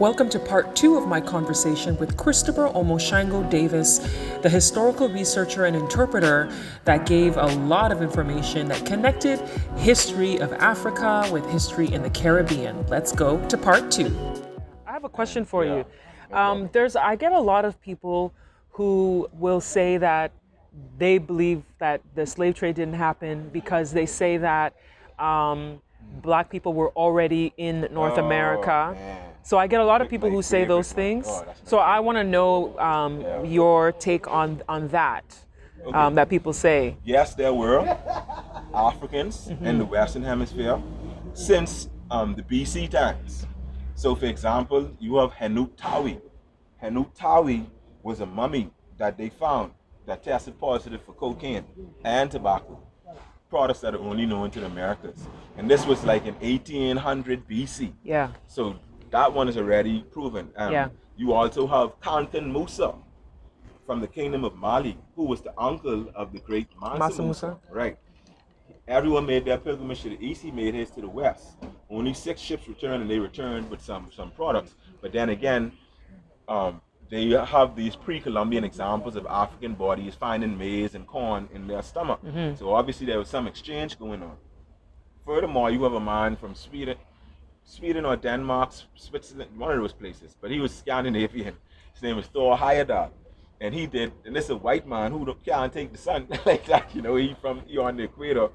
Welcome to part 2 of my conversation with Christopher Omo Shango Davis, the historical researcher and interpreter that gave a lot of information that connected history of Africa with history in the Caribbean. Let's go to part 2. I have a question for you. I get a lot of people who will say that they believe that the slave trade didn't happen because they say that black people were already in North America. So I get a lot of people who say those things. So I want to know your take on that. That people say. Yes, there were Africans in the Western Hemisphere since the BC times. So, for example, you have Henuk Tawi. Henuk Tawi was a mummy that they found that tested positive for cocaine and tobacco, products that are only known to the Americas. And this was like in 1800 BC. Yeah. So that one is already proven. You also have Kanten Musa from the Kingdom of Mali, who was the uncle of the great Mansa Musa. Right. Everyone made their pilgrimage to the east, he made his to the west. Only 6 ships returned, and they returned with some products. But then again, they have these pre-Columbian examples of African bodies finding maize and corn in their stomach. So obviously there was some exchange going on. Furthermore, you have a man from Sweden or Denmark, Switzerland, one of those places, but he was Scandinavian. His name was Thor Heyerdahl. And this is a white man who can't take the sun like that, he on the equator,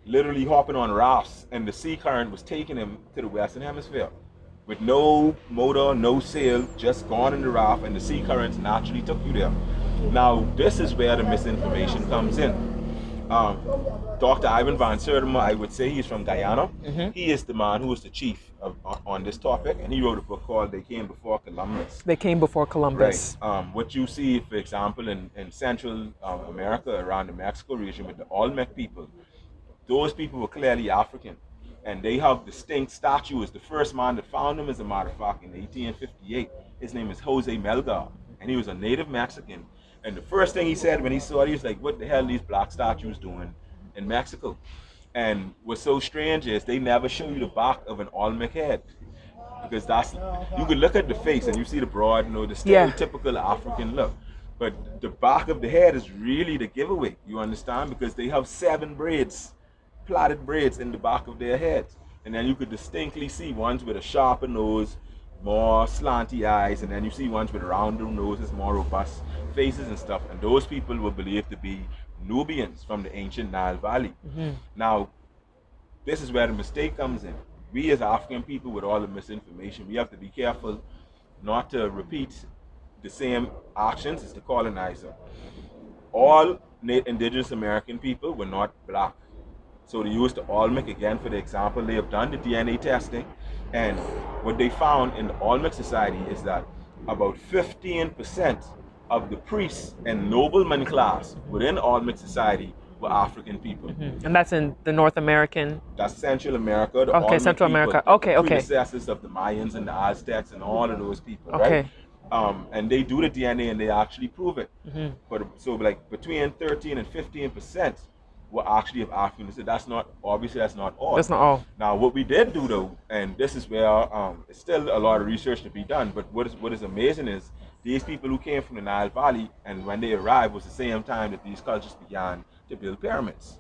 literally hopping on rafts, and the sea current was taking him to the Western Hemisphere. With no motor, no sail, just gone in the raft, and the sea currents naturally took you there. Now, this is where the misinformation comes in. Dr. Ivan van Sertima, I would say he's from Guyana. He is the man who is the chief on this topic, and he wrote a book called They Came Before Columbus. They Came Before Columbus. Right. What you see, for example, in Central America, around the Mexico region with the Olmec people, those people were clearly African. And they have distinct statues. The first man that found them, as a matter of fact, in 1858, his name is Jose Melgar, and he was a native Mexican. And the first thing he said when he saw it, he was like, what the hell are these black statues doing in Mexico? And what's so strange is they never show you the back of an Olmec head. Because you could look at the face and you see the broad, the stereotypical African look. But the back of the head is really the giveaway, you understand? Because they have 7 braids, plaited braids in the back of their heads. And then you could distinctly see ones with a sharper nose, more slanty eyes, and then you see ones with rounder noses, more robust faces and stuff. And those people were believed to be Nubians from the ancient Nile Valley. Now, this is where the mistake comes in. We as African people, with all the misinformation, we have to be careful not to repeat the same actions as the colonizer. All indigenous American people were not black. So they used the Olmec again for the example. They have done the DNA testing, and what they found in the Olmec society is that about 15% of the priests and nobleman class within Olmec society were African people. And that's in the North American? That's Central America. The Olmec Central people, America. Okay. Predecessors of the Mayans and the Aztecs and all of those people, right? And they do the DNA and they actually prove it. But so like between 13 and 15% were actually of African. So that's not all. That's not all. Now, what we did do though, and this is where it's still a lot of research to be done, but what is amazing is these people who came from the Nile Valley, and when they arrived was the same time that these cultures began to build pyramids.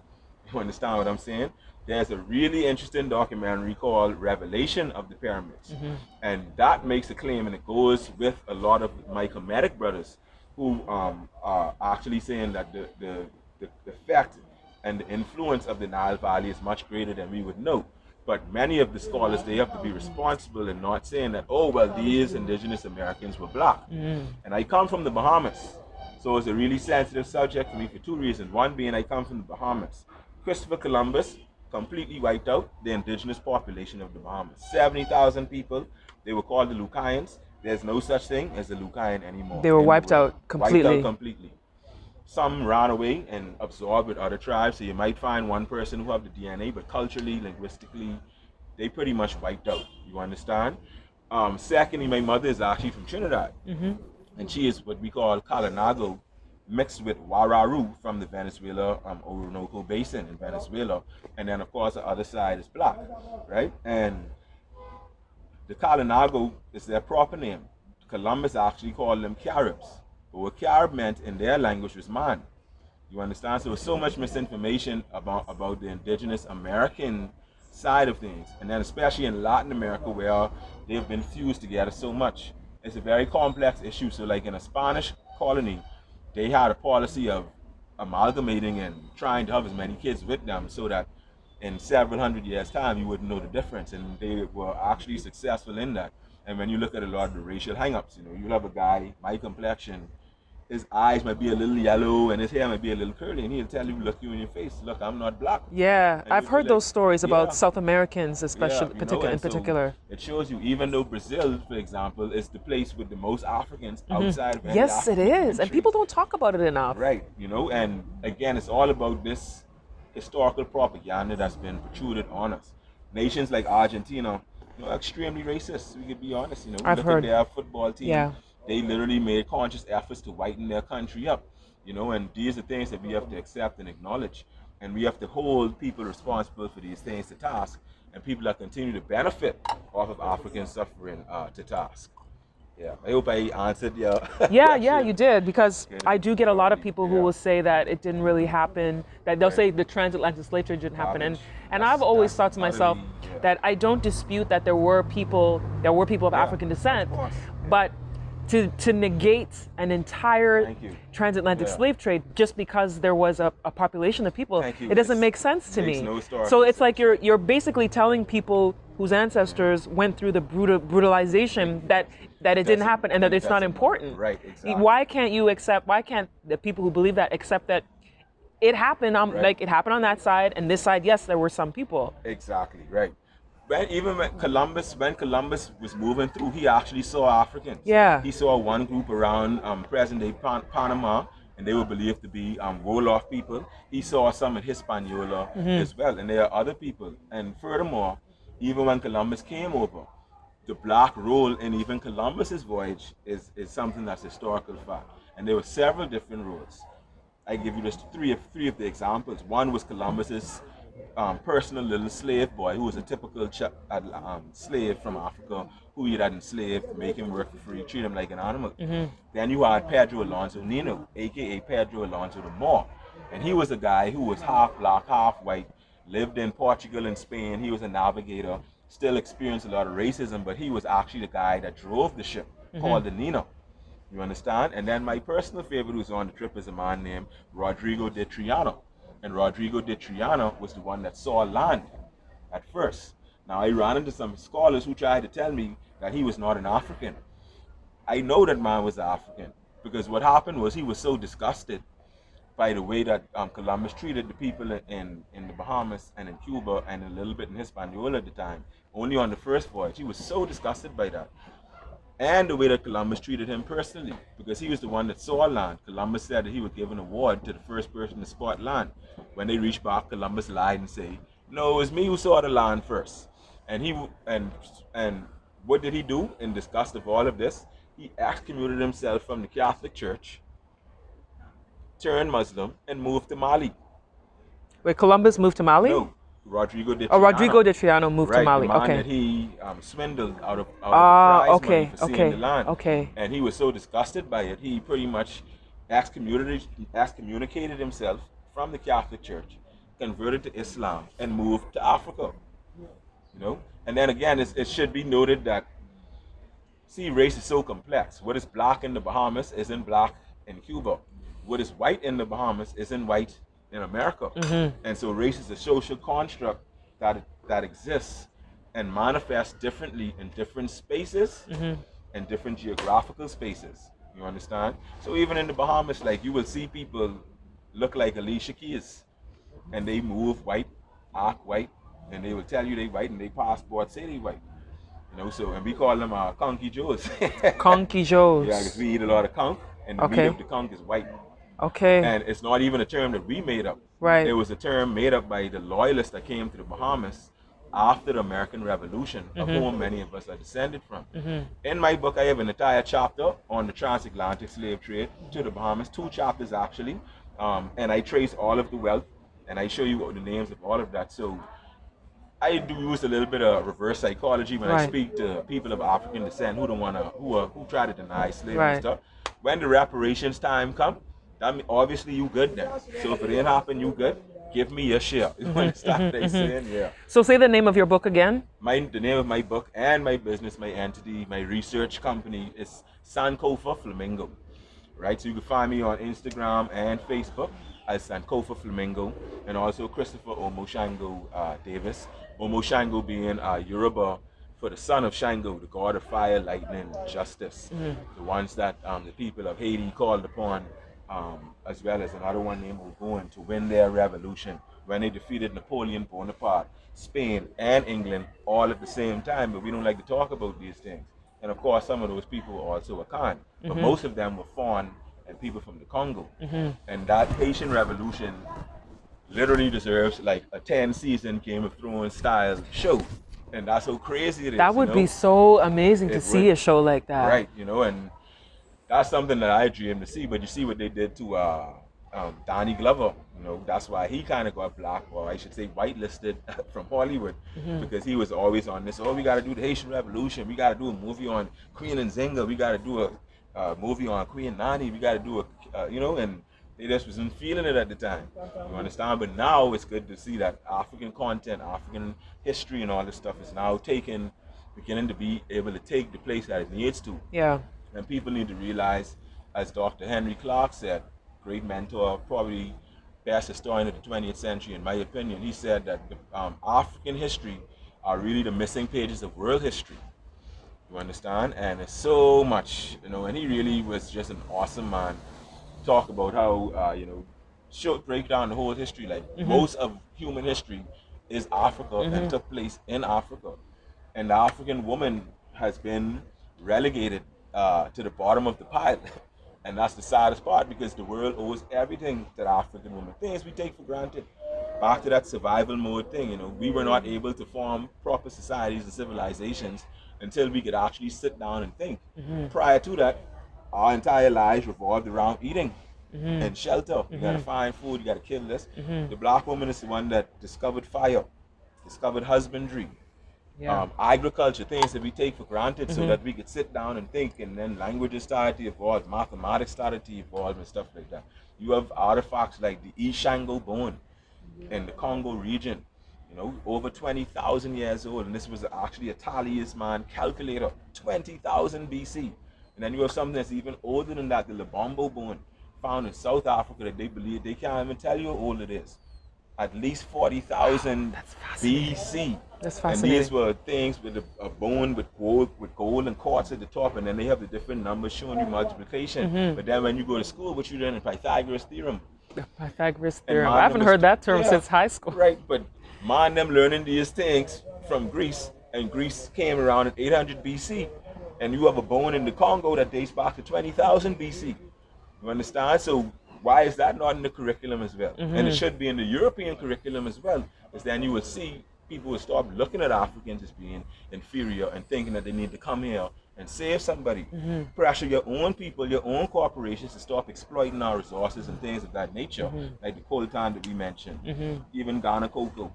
You understand what I'm saying? There's a really interesting documentary called Revelation of the Pyramids. And that makes a claim, and it goes with a lot of my Kemetic brothers who are actually saying that the effect and the influence of the Nile Valley is much greater than we would know. But many of the scholars, they have to be responsible in not saying that, oh, well, these indigenous Americans were black. And I come from the Bahamas. So it's a really sensitive subject for me for 2 reasons. One being I come from the Bahamas. Christopher Columbus completely wiped out the indigenous population of the Bahamas. 70,000 people. They were called the Lucayans. There's no such thing as a Lucayan anymore. They were wiped out completely. Wiped out completely. Some ran away and absorbed with other tribes. So you might find one person who have the DNA, but culturally, linguistically, they pretty much wiped out. You understand? Secondly, my mother is actually from Trinidad. And she is what we call Kalinago, mixed with Wararu from the Venezuela Orinoco Basin in Venezuela. And then, of course, the other side is black, right? And The Kalinago is their proper name. Columbus actually called them Caribs. But what Carib meant in their language was man. You understand? So there's so much misinformation about the indigenous American side of things. And then especially in Latin America where they've been fused together so much. It's a very complex issue. So like in a Spanish colony, they had a policy of amalgamating and trying to have as many kids with them so that in several hundred years time you wouldn't know the difference, and they were actually successful in that. And when you look at a lot of the racial hang-ups, you'll have a guy, my complexion, his eyes might be a little yellow and his hair might be a little curly, and he'll tell you, look you in your face, look, I'm not black. Yeah, And I've you'll be heard like, those stories about yeah, South Americans, especially yeah, and in so particular. it shows you, even though Brazil, for example, is the place with the most Africans outside of any Yes, it African is, and country. people don't talk about it enough. Right, and again, it's all about this historical propaganda that's been protruded on us. Nations like Argentina, are extremely racist. We could be honest. I've Look heard. at their football team. Yeah. They literally made conscious efforts to whiten their country up. And these are things that we have to accept and acknowledge, and we have to hold people responsible for these things to task, and people that continue to benefit off of African suffering to task. Yeah, I hope I answered your Yeah, question. you did, because Okay. I do get a lot of people who Yeah. will say that it didn't really happen, that they'll Right. say the transatlantic slave trade didn't happen. And Garbage. I've always That's thought to myself utterly, that I don't dispute that there were people of Yeah, African descent, of course. but to negate an entire Thank you. transatlantic Yeah. slave trade just because there was a population of people, Thank you. it doesn't It's- make sense to makes me. no historical So it's like sense. you're basically telling people whose ancestors went through the brutalization that it didn't happen and that it's not important. Right, exactly. Why can't the people who believe that accept that it happened on Right. like it happened on that side, and this side, yes, there were some people. Exactly, right. When Columbus was moving through, he actually saw Africans. Yeah. He saw one group around present-day Panama, and they were believed to be Wolof people. He saw some in Hispaniola as well, and there are other people. And furthermore, even when Columbus came over, the black role in even Columbus's voyage is something that's historical fact. And there were several different roles. I give you just three of the examples. One was Columbus's personal little slave boy, who was a typical slave from Africa, who he had enslaved, make him work for free, treat him like an animal. Then you had Pedro Alonso Nino, aka Pedro Alonso the Moor, and he was a guy who was half black, half white, lived in Portugal and Spain. He was a navigator, still experienced a lot of racism, but he was actually the guy that drove the ship called the Nino. You understand? And then my personal favorite who's on the trip is a man named Rodrigo de Triano. And Rodrigo de Triano was the one that saw land at first. Now, I ran into some scholars who tried to tell me that he was not an African. I know that man was African, because what happened was he was so disgusted by the way that Columbus treated the people in the Bahamas and in Cuba and a little bit in Hispaniola at the time, only on the first voyage. He was so disgusted by that. And the way that Columbus treated him personally, because he was the one that saw land. Columbus said that he would give an award to the first person to spot land. When they reached back, Columbus lied and said, "No, it was me who saw the land first." And what did he do in disgust of all of this? He excommunicated himself from the Catholic Church, turned Muslim, and moved to Mali. Wait, Columbus moved to Mali? No, Rodrigo de Triano. Oh, Rodrigo de Triano moved Right, to Mali. the man Okay. that he swindled out of the prize money for seeing the land. Okay. And he was so disgusted by it, he pretty much excommunicated himself from the Catholic Church, converted to Islam, and moved to Africa. And then again, it should be noted that, see, race is so complex. What is black in the Bahamas isn't black in Cuba. What is white in the Bahamas isn't white in America. And so race is a social construct that exists and manifests differently in different spaces and different geographical spaces. You understand? So even in the Bahamas, like, you will see people look like Alicia Keys, and they move white, act white, and they will tell you they white, and they passport say they white. So, and we call them conky joes. Conky Joes. Yeah, because we eat a lot of conch, and the meat Okay. of the conch is white. Okay. And it's not even a term that we made up. Right. It was a term made up by the loyalists that came to the Bahamas after the American Revolution, of whom many of us are descended from. In my book, I have an entire chapter on the transatlantic slave trade to the Bahamas, 2 chapters actually, and I trace all of the wealth, and I show you the names of all of that. So I do use a little bit of reverse psychology when I Right. speak to people of African descent who don't wanna who try to deny slavery and Right. stuff. When the reparations time come, that mean, obviously you good then. So if it ain't happen, you good. Give me your share. You understand what they saying? Yeah. So say the name of your book again. The name of my book and my business, my entity, my research company is Sankofa Flamingo. Right? So you can find me on Instagram and Facebook as Sankofa Flamingo, and also Christopher Omo Shango Davis. Omo Shango being Yoruba for the son of Shango, the god of fire, lightning, justice. The ones that the people of Haiti called upon, as well as another one named Ogun to win their revolution when they defeated Napoleon Bonaparte, Spain, and England all at the same time. But we don't like to talk about these things. And of course, some of those people were also Akan, but most of them were Fawn and people from the Congo. And that Haitian Revolution literally deserves like a 10-season Game of Thrones style show. And that's how crazy it is. That would be so amazing to see a show like that. Right, and that's something that I dream to see. But you see what they did to Donnie Glover. That's why he kind of got blocked, or I should say whitelisted from Hollywood, because he was always on this. Oh, we got to do the Haitian Revolution. We got to do a movie on Queen Nzinga. We got to do a movie on Queen Nani. We got to do and they just wasn't feeling it at the time. You understand? But now it's good to see that African content, African history, and all this stuff is now beginning to be able to take the place that it needs to. Yeah. And people need to realize, as Dr. Henry Clark said, great mentor, probably best historian of the 20th century, in my opinion, he said that African history are really the missing pages of world history. You understand? And it's so much, and he really was just an awesome man. Talk about how, break down the whole history. Like most of human history is Africa and took place in Africa. And the African woman has been relegated to the bottom of the pile. And that's the saddest part, because the world owes everything to the African woman. Things we take for granted. Back to that survival mode thing, we were not able to form proper societies and civilizations until we could actually sit down and think. Prior to that, our entire lives revolved around eating and shelter. You gotta find food, you gotta kill this. The black woman is the one that discovered fire, discovered husbandry, agriculture, things that we take for granted, so that we could sit down and think. And then languages started to evolve, mathematics started to evolve, and stuff like that. You have artifacts like the Omo Shango bone in the Congo region, over 20,000 years old. And this was actually a talisman calculator, 20,000 BC. And then you have something that's even older than that, the Lebombo bone, found in South Africa, that they believe, they can't even tell you how old it is. At least 40,000 BC. That's And fascinating. these were things with a bone with gold and quartz at the top, and then they have the different numbers showing you multiplication. But then when you go to school, what you learn in Pythagoras theorem. The Pythagoras And theorem. man, I haven't them heard is- that term yeah, since high school. Right, but man, them learning these things from Greece, and Greece came around in 800 BC, and you have a bone in the Congo that dates back to 20,000 BC. You understand? So why is that not in the curriculum as well? And it should be in the European curriculum as well, because then you will see people will stop looking at Africans as being inferior and thinking that they need to come here and save somebody. Pressure your own people, your own corporations to stop exploiting our resources and things of that nature, like the coltan that we mentioned, even Ghana cocoa.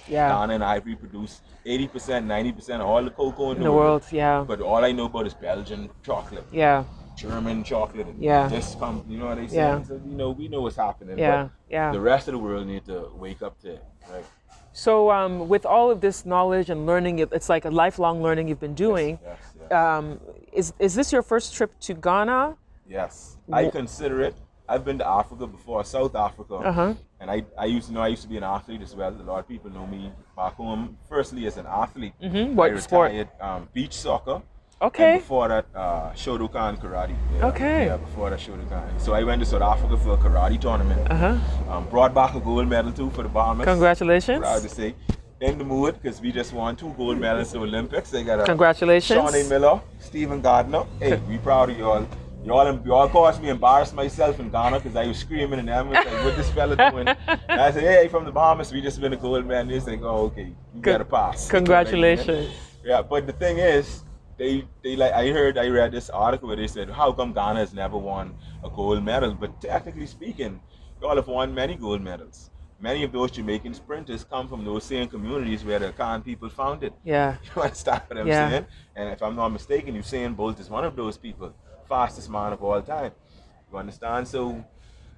Yeah. Ghana and Ivory produce 80%, 90% of all the cocoa in In the world, yeah. But all I know about is Belgian chocolate, Yeah. German chocolate, and Yeah. this comes, you know what they say? Yeah. So, we know what's happening. Yeah, But yeah. the rest of the world need to wake up to it, right? So with all of this knowledge and learning, it's like a lifelong learning you've been doing. Yes. Is this your first trip to Ghana? Yes, I consider it. I've been to Africa before, South Africa, and I used to be an athlete as well. A lot of people know me back home. Firstly, as an athlete, What I sport? retired beach soccer. Okay. And before that, Shotokan karate. Yeah, Okay. Yeah, before that, Shotokan. So I went to South Africa for a karate tournament. Brought back a gold medal too for the Bahamas. Congratulations. Proud to say. In the mood, because we just won 2 gold medals at the Olympics. They got Congratulations. Shawnee Miller, Stephen Gardner. Hey, we proud of y'all. Y'all caused me embarrass myself in Ghana, because I was screaming and them, like, what this fella doing? And I said, hey, from the Bahamas, we just win a gold medal. They like, oh, okay, you got to pass. Congratulations. Yeah, but the thing is, they like, I read this article where they said, how come Ghana has never won a gold medal? But technically speaking, y'all have won many gold medals. Many of those Jamaican sprinters come from those same communities where the Khan people founded. Yeah. You understand what I'm Yeah. saying? And if I'm not mistaken, Usain Bolt is one of those people, fastest man of all time. You understand? So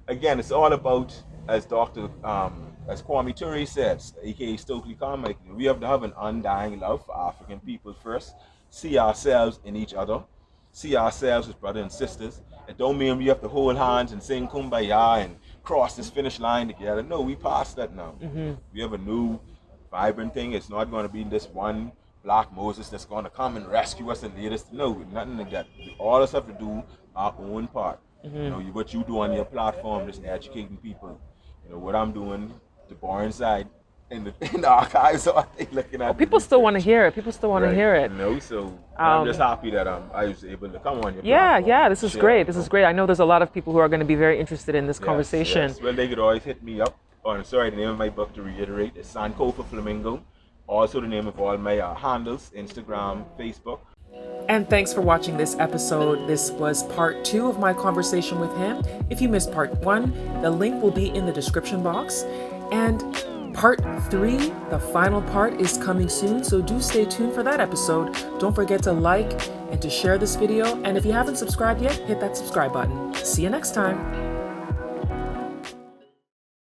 again, it's all about, as as Kwame Ture says, aka Stokely Carmichael, we have to have an undying love for African people first, see ourselves in each other, see ourselves as brothers and sisters. It don't mean we have to hold hands and sing kumbaya and cross this finish line together. No, we passed that now. We have a new, vibrant thing. It's not going to be this one black Moses that's going to come and rescue us and lead us. No, nothing like that. All of us have to do our own part. You know, what you do on your platform, just educating people. You know, what I'm doing, the boring side, in the archives, so I think looking at People still want to hear it. People still want to hear it. You know, so I'm just happy that I was able to come on your Yeah, platform. yeah, this is share, great. you This know. is great. I know there's a lot of people who are going to be very interested in this Yes, conversation. yes. Well, they could always hit me up. Oh, I'm sorry, the name of my book, to reiterate, is Sankofa Flamingo. Also the name of all my handles, Instagram, Facebook. And thanks for watching this episode. This was part 2 of my conversation with him. If you missed part 1, the link will be in the description box. And part 3, the final part, is coming soon, so do stay tuned for that episode. Don't forget to like and to share this video. And if you haven't subscribed yet, hit that subscribe button. See you next time.